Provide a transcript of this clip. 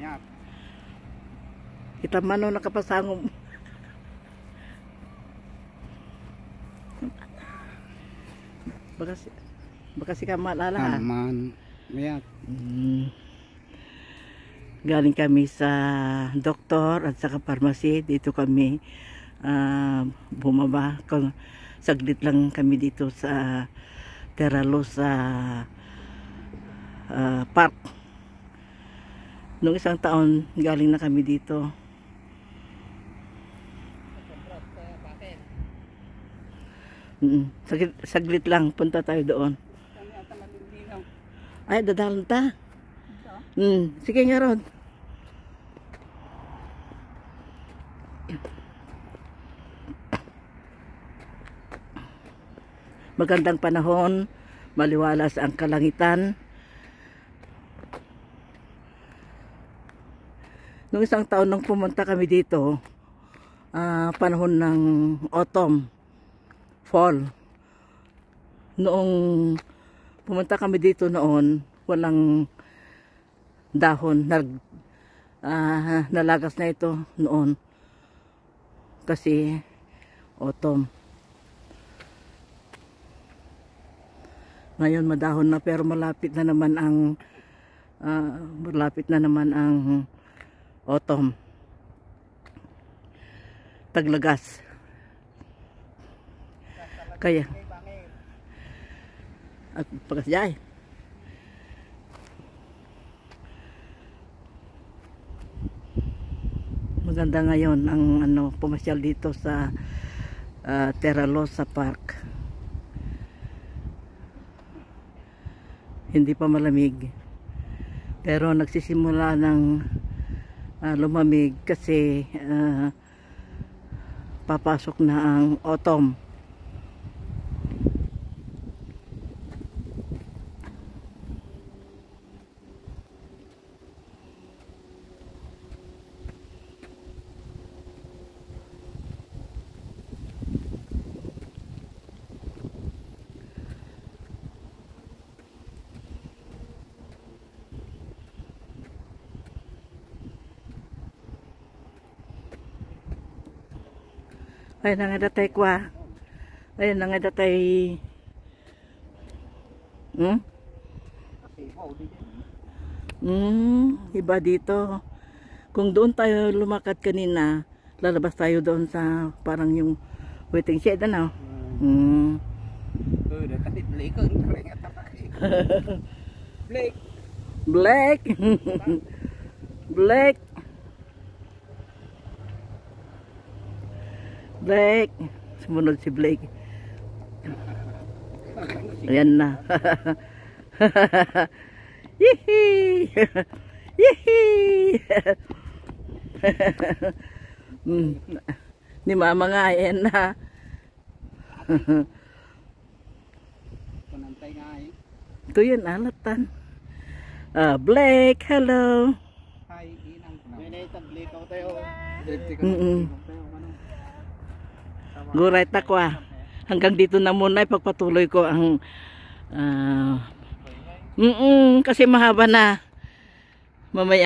Yan. Kita man o nakapasangom. Baka si ka maalala ha? Aman. Mayat. Galing kami sa doktor at saka pharmacy. Dito kami bumaba. Saglit lang kami dito sa Terralos sa park. Noong isang taon galing na kami dito. Saglit lang punta tayo doon. Ay, dadalan ta. Sige nga Rod. Magandang panahon, maliwalas ang kalangitan. Noong isang taon nang pumunta kami dito, panahon ng autumn, fall. Noong pumunta kami dito noon, walang dahon. Nalagas na ito noon kasi autumn. Ngayon madahon na, pero malapit na naman ang autumn. Taglagas. Kaya at pagkasjay. Maganda ngayon ang pumasyal dito sa Terralos sa park. Hindi pa malamig, pero nagsisimula ng lumamig kasi papasok na ang autumn. Ay, nangadatay kwa. Ay, nangadatay. Iba dito. Kung doon tayo lumakad kanina, lalabas tayo doon sa parang yung waiting shed, ano? Blake. Blake. Blake. Blake. Sumunod si Blake. Ayan na. Yee! Yee! Ni mama nga, ayan na. Panantay nga eh. Ito yun, alatan. Blake, hello. Hi, inang. Blake ako tayo. Guray takwa. Hanggang dito na muna, ipagpatuloy ko ang kasi mahaba na. Mamaya